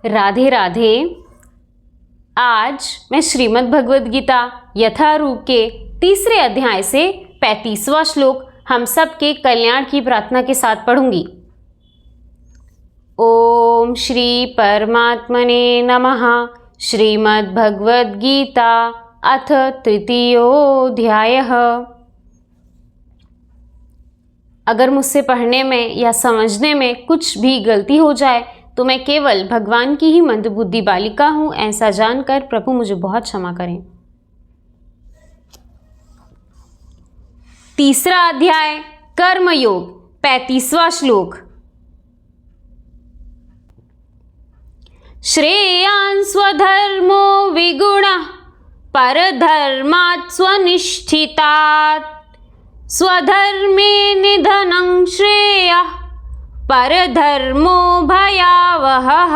राधे राधे। आज मैं श्रीमद् भगवद गीता यथारूप के तीसरे अध्याय से 35वां श्लोक हम सब के कल्याण की प्रार्थना के साथ पढ़ूंगी। ओम श्री परमात्मने नमः। श्रीमद् भगवद गीता अथ तृतीयोऽध्यायः। अगर मुझसे पढ़ने में या समझने में कुछ भी गलती हो जाए तो मैं केवल भगवान की ही मंदबुद्धि बालिका हूँ, ऐसा जानकर प्रभु मुझे बहुत क्षमा करें। तीसरा अध्याय कर्मयोग 35वां श्लोक। श्रेयान् स्वधर्मो विगुणः परधर्मात् स्वनिष्ठितात् स्वधर्मे निधनं श्रेयः परधर्मो भयावहः।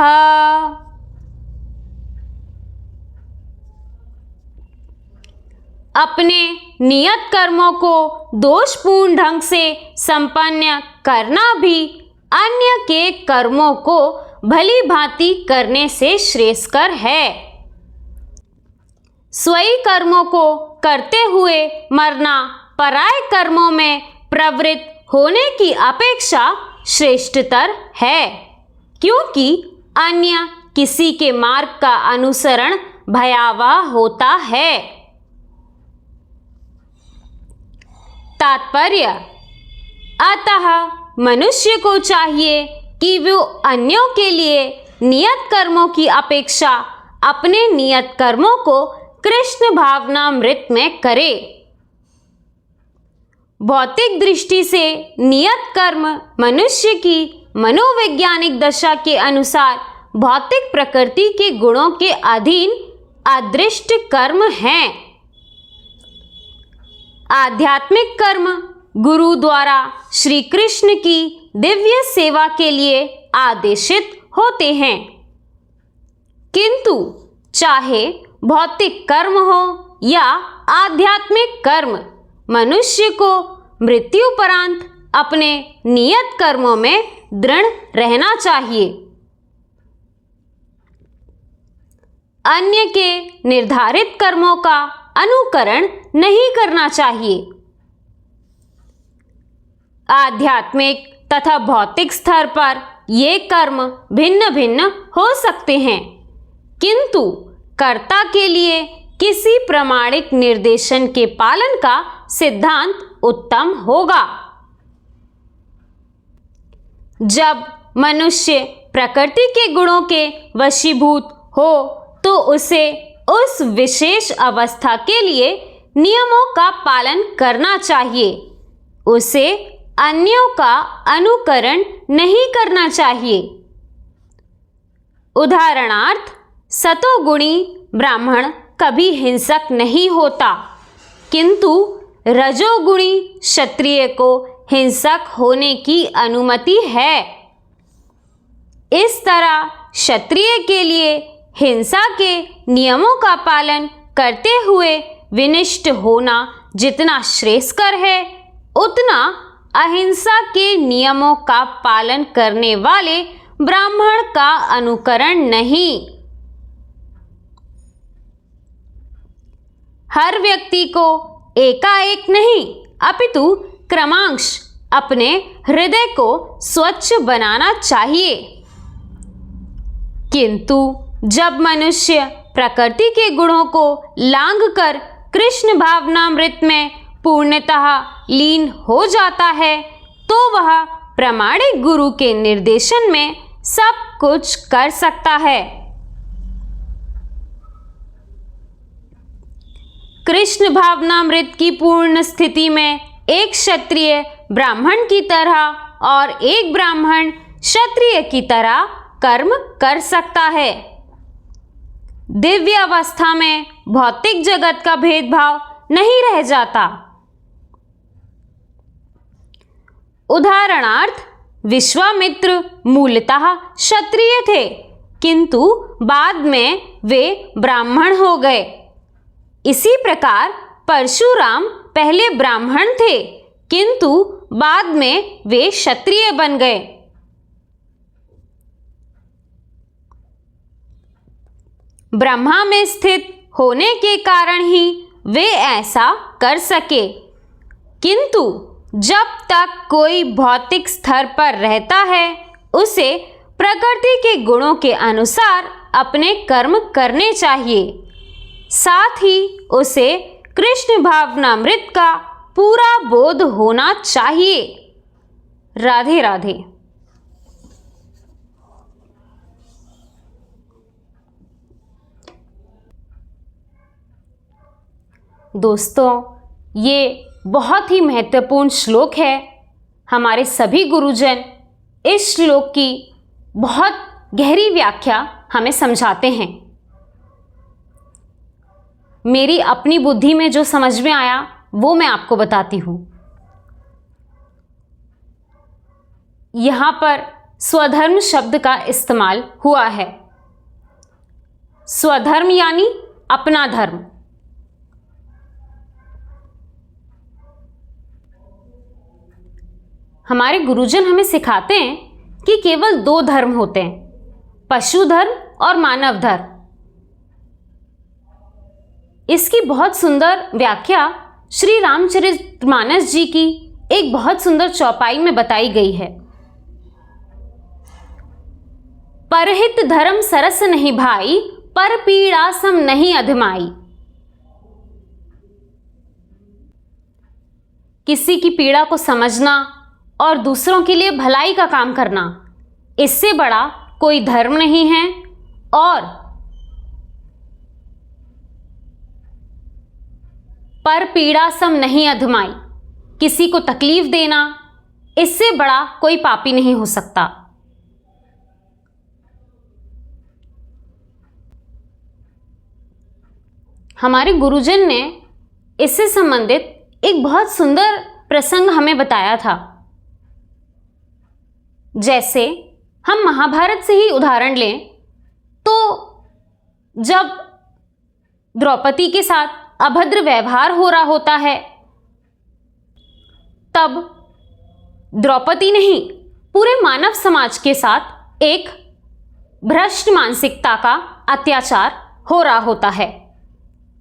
अपने नियत कर्मों को दोषपूर्ण ढंग से संपन्न करना भी अन्य के कर्मों को भली भांति करने से श्रेयस्कर है। स्वयं कर्मों को करते हुए मरना पराये कर्मों में प्रवृत्त होने की अपेक्षा श्रेष्ठतर है, क्योंकि अन्य किसी के मार्ग का अनुसरण भयावह होता है। तात्पर्य: अतः मनुष्य को चाहिए कि वो अन्यों के लिए नियत कर्मों की अपेक्षा अपने नियत कर्मों को कृष्ण भावनामृत में करे। भौतिक दृष्टि से नियत कर्म मनुष्य की मनोवैज्ञानिक दशा के अनुसार भौतिक प्रकृति के गुणों के अधीन अदृष्ट कर्म हैं। आध्यात्मिक कर्म गुरु द्वारा श्री कृष्ण की दिव्य सेवा के लिए आदेशित होते हैं, किंतु चाहे भौतिक कर्म हो या आध्यात्मिक कर्म, मनुष्य को मृत्युपरांत अपने नियत कर्मों में दृढ़ रहना चाहिए। अन्य के निर्धारित कर्मों का अनुकरण नहीं करना चाहिए। आध्यात्मिक तथा भौतिक स्तर पर ये कर्म भिन्न भिन्न हो सकते हैं, किंतु कर्ता के लिए किसी प्रामाणिक निर्देशन के पालन का सिद्धांत उत्तम होगा। जब मनुष्य प्रकृति के गुणों के वशीभूत हो तो उसे उस विशेष अवस्था के लिए नियमों का पालन करना चाहिए। उसे अन्यों का अनुकरण नहीं करना चाहिए। उदाहरणार्थ, सतोगुणी ब्राह्मण कभी हिंसक नहीं होता, किंतु रजोगुणी क्षत्रिय को हिंसक होने की अनुमति है। इस तरह क्षत्रिय के लिए हिंसा के नियमों का पालन करते हुए विनिष्ट होना जितना श्रेयस्कर है, उतना अहिंसा के नियमों का पालन करने वाले ब्राह्मण का अनुकरण नहीं। हर व्यक्ति को एकाएक नहीं, अपितु क्रमांश अपने हृदय को स्वच्छ बनाना चाहिए। किंतु जब मनुष्य प्रकृति के गुणों को लांघकर कृष्ण भावनामृत में पूर्णतः लीन हो जाता है, तो वह प्रामाणिक गुरु के निर्देशन में सब कुछ कर सकता है। कृष्ण भावनामृत की पूर्ण स्थिति में एक क्षत्रिय ब्राह्मण की तरह और एक ब्राह्मण क्षत्रिय की तरह कर्म कर सकता है। दिव्य अवस्था में भौतिक जगत का भेदभाव नहीं रह जाता। उदाहरणार्थ, विश्वामित्र मूलतः क्षत्रिय थे, किंतु बाद में वे ब्राह्मण हो गए। इसी प्रकार परशुराम पहले ब्राह्मण थे, किंतु बाद में वे क्षत्रिय बन गए। ब्रह्मा में स्थित होने के कारण ही वे ऐसा कर सके। किंतु जब तक कोई भौतिक स्तर पर रहता है उसे प्रकृति के गुणों के अनुसार अपने कर्म करने चाहिए। साथ ही उसे कृष्ण भावनामृत का पूरा बोध होना चाहिए। राधे राधे। दोस्तों, ये बहुत ही महत्वपूर्ण श्लोक है। हमारे सभी गुरुजन इस श्लोक की बहुत गहरी व्याख्या हमें समझाते हैं। मेरी अपनी बुद्धि में जो समझ में आया वो मैं आपको बताती हूँ। यहाँ पर स्वधर्म शब्द का इस्तेमाल हुआ है। स्वधर्म यानी अपना धर्म। हमारे गुरुजन हमें सिखाते हैं कि केवल दो धर्म होते हैं, पशु धर्म और मानव धर्म। इसकी बहुत सुंदर व्याख्या श्री रामचरितमानस जी की एक बहुत सुंदर चौपाई में बताई गई है। परहित धर्म सरस नहीं भाई, पर पीड़ा सम नहीं अधमाई। किसी की पीड़ा को समझना और दूसरों के लिए भलाई का काम करना, इससे बड़ा कोई धर्म नहीं है। और पर पीड़ा सम नहीं अधमाई, किसी को तकलीफ देना, इससे बड़ा कोई पापी नहीं हो सकता। हमारे गुरुजन ने इससे संबंधित एक बहुत सुंदर प्रसंग हमें बताया था। जैसे हम महाभारत से ही उदाहरण लें तो जब द्रौपदी के साथ अभद्र व्यवहार हो रहा होता है, तब द्रौपदी नहीं, पूरे मानव समाज के साथ एक भ्रष्ट मानसिकता का अत्याचार हो रहा होता है।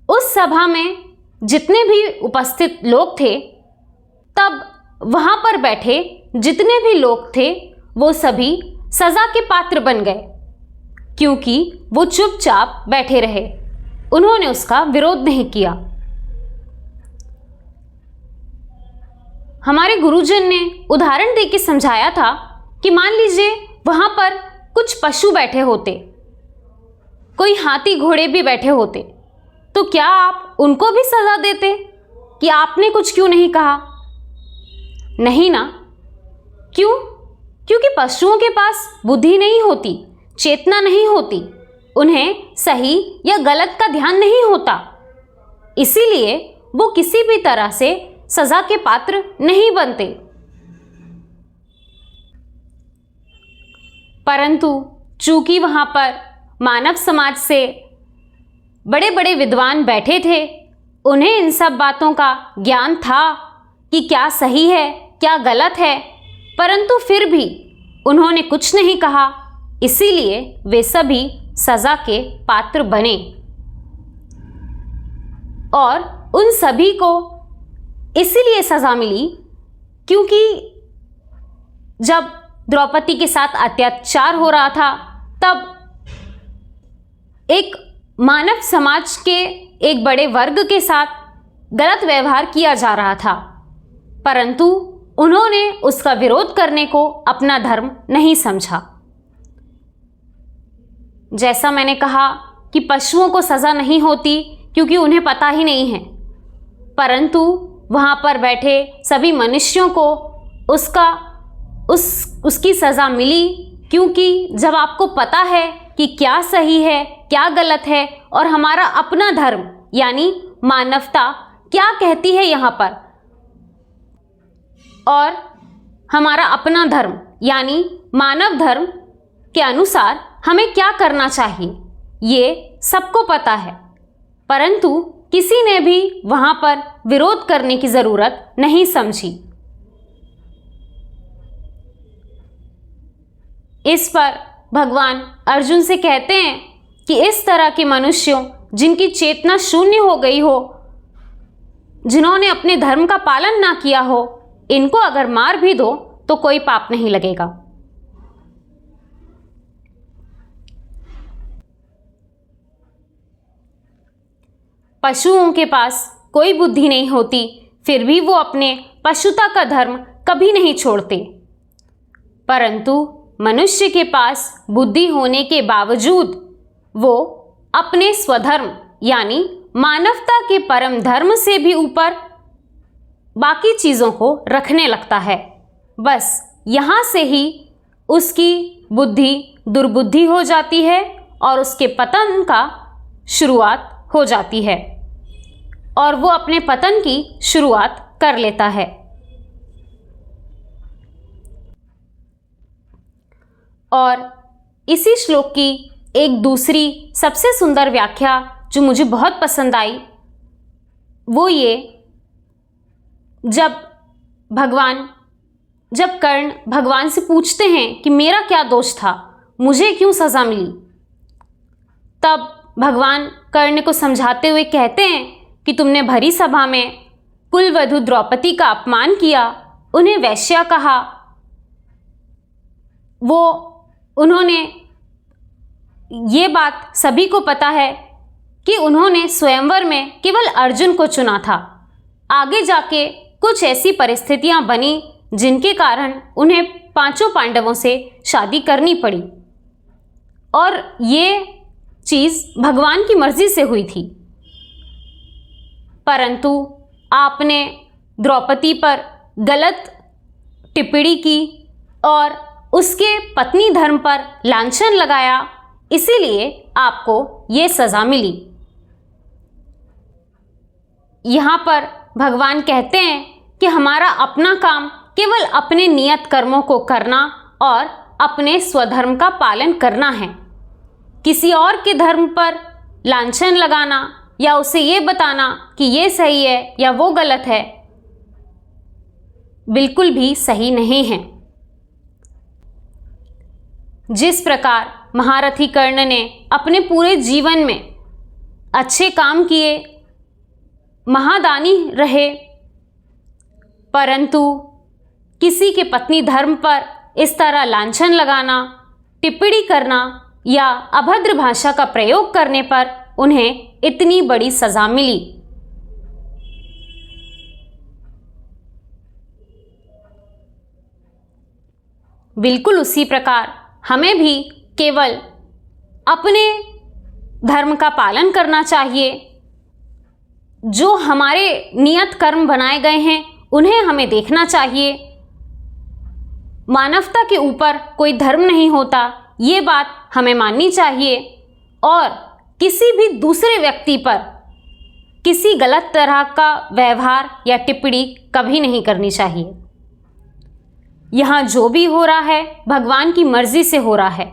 उस सभा में जितने भी उपस्थित लोग थे, तब वहां पर बैठे जितने भी लोग थे वो सभी सजा के पात्र बन गए, क्योंकि वो चुपचाप बैठे रहे। उन्होंने उसका विरोध नहीं किया। हमारे गुरुजन ने उदाहरण देके समझाया था कि मान लीजिए वहां पर कुछ पशु बैठे होते, कोई हाथी घोड़े भी बैठे होते, तो क्या आप उनको भी सजा देते कि आपने कुछ क्यों नहीं कहा? नहीं ना। क्यों? क्योंकि पशुओं के पास बुद्धि नहीं होती, चेतना नहीं होती, उन्हें सही या गलत का ध्यान नहीं होता, इसीलिए वो किसी भी तरह से सजा के पात्र नहीं बनते। परंतु चूंकि वहां पर मानव समाज से बड़े बड़े विद्वान बैठे थे, उन्हें इन सब बातों का ज्ञान था कि क्या सही है क्या गलत है, परंतु फिर भी उन्होंने कुछ नहीं कहा, इसीलिए वे सभी सजा के पात्र बने। और उन सभी को इसीलिए सजा मिली क्योंकि जब द्रौपदी के साथ अत्याचार हो रहा था, तब एक मानव समाज के एक बड़े वर्ग के साथ गलत व्यवहार किया जा रहा था, परंतु उन्होंने उसका विरोध करने को अपना धर्म नहीं समझा। जैसा मैंने कहा कि पशुओं को सजा नहीं होती क्योंकि उन्हें पता ही नहीं है, परंतु वहां पर बैठे सभी मनुष्यों को उसकी सजा मिली, क्योंकि जब आपको पता है कि क्या सही है क्या गलत है और हमारा अपना धर्म यानी मानवता क्या कहती है यहाँ पर, और हमारा अपना धर्म यानी मानव धर्म के अनुसार हमें क्या करना चाहिए, ये सबको पता है, परंतु किसी ने भी वहां पर विरोध करने की जरूरत नहीं समझी। इस पर भगवान अर्जुन से कहते हैं कि इस तरह के मनुष्यों जिनकी चेतना शून्य हो गई हो, जिन्होंने अपने धर्म का पालन ना किया हो, इनको अगर मार भी दो तो कोई पाप नहीं लगेगा। पशुओं के पास कोई बुद्धि नहीं होती, फिर भी वो अपने पशुता का धर्म कभी नहीं छोड़ते, परंतु मनुष्य के पास बुद्धि होने के बावजूद वो अपने स्वधर्म यानी मानवता के परम धर्म से भी ऊपर बाकी चीज़ों को रखने लगता है। बस यहाँ से ही उसकी बुद्धि दुर्बुद्धि हो जाती है और उसके पतन का शुरुआत हो जाती है और वो अपने पतन की शुरुआत कर लेता है। और इसी श्लोक की एक दूसरी सबसे सुंदर व्याख्या जो मुझे बहुत पसंद आई वो ये, जब कर्ण भगवान से पूछते हैं कि मेरा क्या दोष था, मुझे क्यों सज़ा मिली, तब भगवान कर्ण को समझाते हुए कहते हैं कि तुमने भरी सभा में कुलवधू द्रौपदी का अपमान किया, उन्हें वैश्या कहा, उन्होंने ये बात सभी को पता है कि उन्होंने स्वयंवर में केवल अर्जुन को चुना था। आगे जाके कुछ ऐसी परिस्थितियां बनी जिनके कारण उन्हें पांचों पांडवों से शादी करनी पड़ी और ये चीज़ भगवान की मर्जी से हुई थी, परंतु आपने द्रौपदी पर गलत टिप्पणी की और उसके पत्नी धर्म पर लांछन लगाया, इसीलिए आपको ये सज़ा मिली। यहाँ पर भगवान कहते हैं कि हमारा अपना काम केवल अपने नियत कर्मों को करना और अपने स्वधर्म का पालन करना है। किसी और के धर्म पर लांछन लगाना या उसे ये बताना कि ये सही है या वो गलत है, बिल्कुल भी सही नहीं है। जिस प्रकार महारथी कर्ण ने अपने पूरे जीवन में अच्छे काम किए, महादानी रहे, परंतु किसी के पत्नी धर्म पर इस तरह लांछन लगाना, टिप्पणी करना या अभद्र भाषा का प्रयोग करने पर उन्हें इतनी बड़ी सज़ा मिली। बिल्कुल उसी प्रकार हमें भी केवल अपने धर्म का पालन करना चाहिए। जो हमारे नियत कर्म बनाए गए हैं उन्हें हमें देखना चाहिए। मानवता के ऊपर कोई धर्म नहीं होता, ये बात हमें माननी चाहिए और किसी भी दूसरे व्यक्ति पर किसी गलत तरह का व्यवहार या टिप्पणी कभी नहीं करनी चाहिए। यहाँ जो भी हो रहा है भगवान की मर्जी से हो रहा है,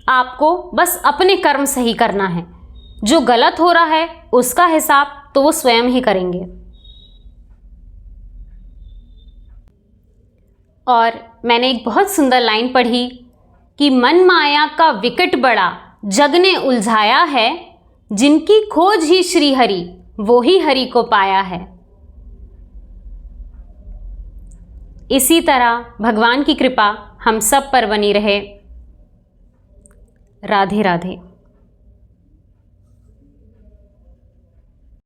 आपको बस अपने कर्म सही करना है। जो गलत हो रहा है उसका हिसाब तो वो स्वयं ही करेंगे। और मैंने एक बहुत सुंदर लाइन पढ़ी कि मन माया का विकट बड़ा जग ने उलझाया है, जिनकी खोज ही श्री हरि वो ही हरि को पाया है। इसी तरह भगवान की कृपा हम सब पर बनी रहे। राधे राधे।